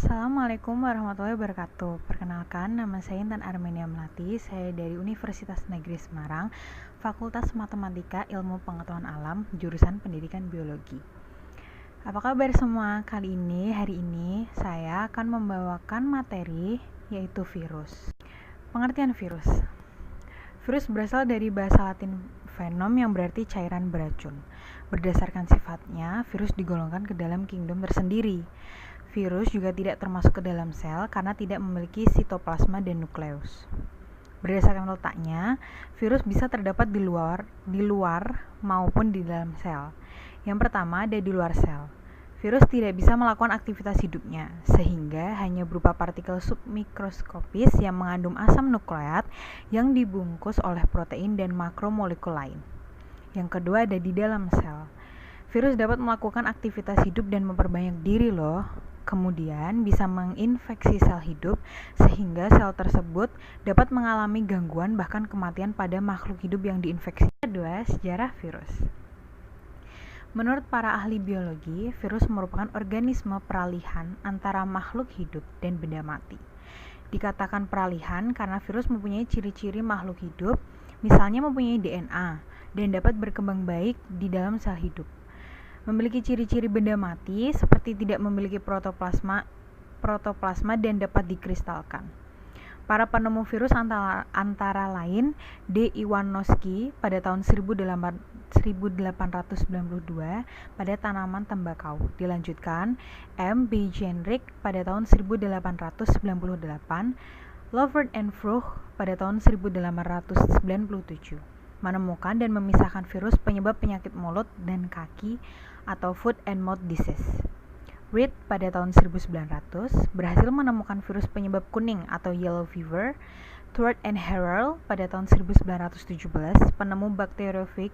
Assalamualaikum warahmatullahi wabarakatuh. Perkenalkan, nama saya Intan Armenia Melati. Saya dari Universitas Negeri Semarang, Fakultas Matematika Ilmu Pengetahuan Alam, jurusan Pendidikan Biologi. Apa kabar semua? Hari ini saya akan membawakan materi yaitu virus. Pengertian virus. Virus berasal dari bahasa Latin venom yang berarti cairan beracun. Berdasarkan sifatnya, virus digolongkan ke dalam kingdom tersendiri. Virus juga tidak termasuk ke dalam sel karena tidak memiliki sitoplasma dan nukleus. Berdasarkan letaknya, virus bisa terdapat di luar maupun di dalam sel. Yang pertama ada di luar sel. Virus tidak bisa melakukan aktivitas hidupnya, sehingga hanya berupa partikel submikroskopis yang mengandung asam nukleat yang dibungkus oleh protein dan makromolekul lain. Yang kedua ada di dalam sel. Virus dapat melakukan aktivitas hidup dan memperbanyak diri loh. Kemudian bisa menginfeksi sel hidup sehingga sel tersebut dapat mengalami gangguan bahkan kematian pada makhluk hidup yang diinfeksi. Kedua, sejarah virus. Menurut para ahli biologi, virus merupakan organisme peralihan antara makhluk hidup dan benda mati. Dikatakan peralihan karena virus mempunyai ciri-ciri makhluk hidup, misalnya mempunyai DNA dan dapat berkembang baik di dalam sel hidup. Memiliki ciri-ciri benda mati seperti tidak memiliki protoplasma dan dapat dikristalkan. Para penemu virus antara lain D. Iwanovsky pada tahun 1892 pada tanaman tembakau. Dilanjutkan M. B. Jenrich pada tahun 1898, Lovert and Fruch pada tahun 1897 menemukan dan memisahkan virus penyebab penyakit mulut dan kaki atau foot and mouth disease. Reed pada tahun 1900 berhasil menemukan virus penyebab kuning atau yellow fever. Stuart and Harrell pada tahun 1917 penemu bakteriofag.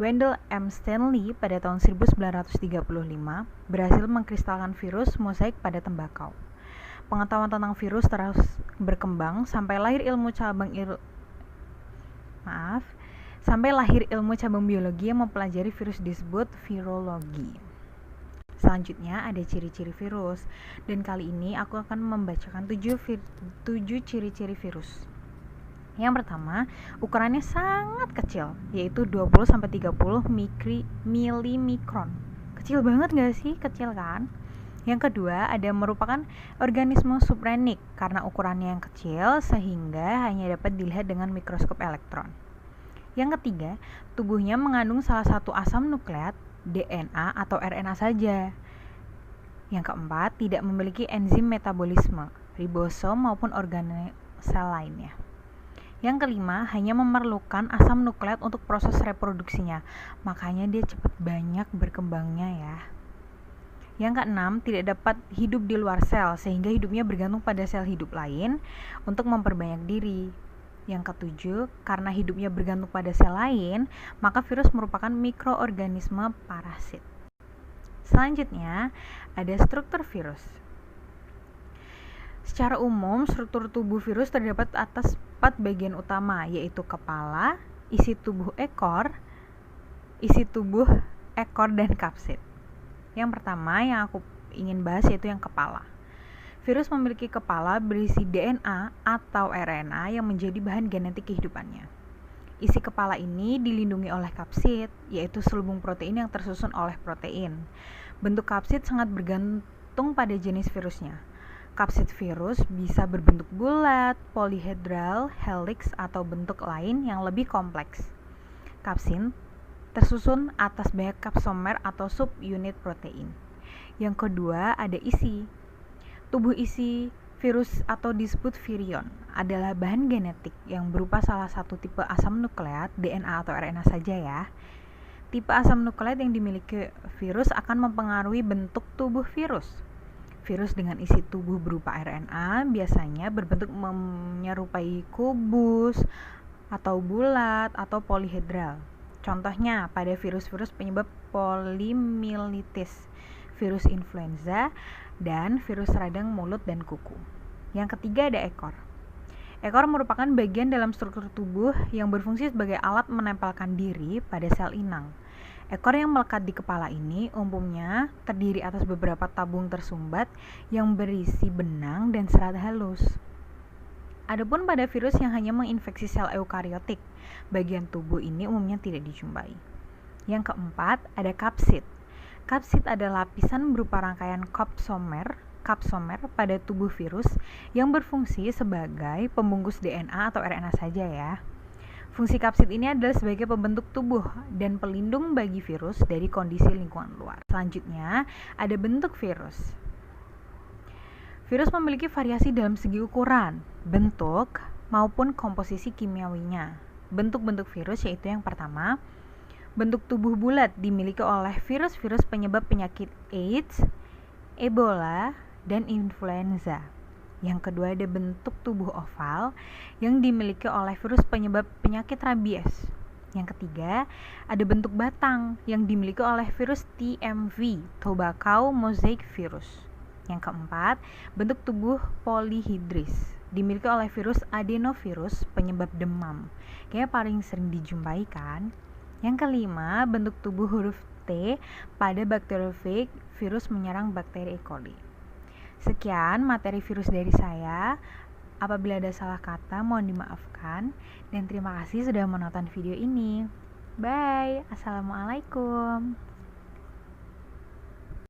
Wendell M. Stanley pada tahun 1935 berhasil mengkristalkan virus mosaik pada tembakau. Pengetahuan tentang virus terus berkembang sampai lahir ilmu cabang biologi yang mempelajari virus disebut virologi. Selanjutnya ada ciri-ciri virus, dan kali ini aku akan membacakan 7 ciri-ciri virus. Yang pertama, ukurannya sangat kecil, yaitu 20-30 milimikron. Kecil banget gak sih? Kecil kan? Yang kedua, ada merupakan organisme supranik karena ukurannya yang kecil sehingga hanya dapat dilihat dengan mikroskop elektron. Yang ketiga, tubuhnya mengandung salah satu asam nukleat, DNA atau RNA saja. Yang keempat, tidak memiliki enzim metabolisme, ribosom maupun organel sel lainnya. Yang kelima, hanya memerlukan asam nukleat untuk proses reproduksinya, makanya dia cepat banyak berkembangnya ya. Yang keenam, tidak dapat hidup di luar sel, sehingga hidupnya bergantung pada sel hidup lain untuk memperbanyak diri. Yang ketujuh, karena hidupnya bergantung pada sel lain, maka virus merupakan mikroorganisme parasit. Selanjutnya, ada struktur virus. Secara umum, struktur tubuh virus terdapat atas 4 bagian utama, yaitu kepala, isi tubuh ekor, dan kapsid. Yang pertama yang aku ingin bahas yaitu yang kepala. Virus memiliki kepala berisi DNA atau RNA yang menjadi bahan genetik kehidupannya. Isi kepala ini dilindungi oleh kapsid, yaitu selubung protein yang tersusun oleh protein. Bentuk kapsid sangat bergantung pada jenis virusnya. Kapsid virus bisa berbentuk bulat, polihedral, helix, atau bentuk lain yang lebih kompleks. Kapsid tersusun atas banyak kapsomer atau subunit protein. Yang kedua ada isi. Tubuh isi virus atau disebut virion adalah bahan genetik yang berupa salah satu tipe asam nukleat, DNA atau RNA saja ya. Tipe asam nukleat yang dimiliki virus akan mempengaruhi bentuk tubuh virus. Virus dengan isi tubuh berupa RNA biasanya berbentuk menyerupai kubus atau bulat atau polihedral. Contohnya pada virus-virus penyebab polimyelitis, virus influenza, dan virus radang mulut dan kuku. Yang ketiga ada ekor. Ekor merupakan bagian dalam struktur tubuh yang berfungsi sebagai alat menempelkan diri pada sel inang. Ekor yang melekat di kepala ini umumnya terdiri atas beberapa tabung tersumbat yang berisi benang dan serat halus. Adapun pada virus yang hanya menginfeksi sel eukariotik, bagian tubuh ini umumnya tidak dijumpai. Yang keempat, ada kapsid. Kapsid adalah lapisan berupa rangkaian kapsomer pada tubuh virus yang berfungsi sebagai pembungkus DNA atau RNA saja ya. Fungsi kapsid ini adalah sebagai pembentuk tubuh dan pelindung bagi virus dari kondisi lingkungan luar. Selanjutnya, ada bentuk virus. Virus memiliki variasi dalam segi ukuran, bentuk, maupun komposisi kimiawinya. Bentuk-bentuk virus yaitu yang pertama, bentuk tubuh bulat dimiliki oleh virus-virus penyebab penyakit AIDS, Ebola, dan influenza. Yang kedua, ada bentuk tubuh oval yang dimiliki oleh virus penyebab penyakit rabies. Yang ketiga, ada bentuk batang yang dimiliki oleh virus TMV, tobacco mosaic virus. Yang keempat, bentuk tubuh polyhedris dimiliki oleh virus adenovirus penyebab demam. Kayaknya paling sering dijumpai kan? Yang kelima, bentuk tubuh huruf T pada bakteriofag virus menyerang bakteri E. coli. Sekian materi virus dari saya. Apabila ada salah kata, mohon dimaafkan. Dan terima kasih sudah menonton video ini. Bye. Assalamualaikum.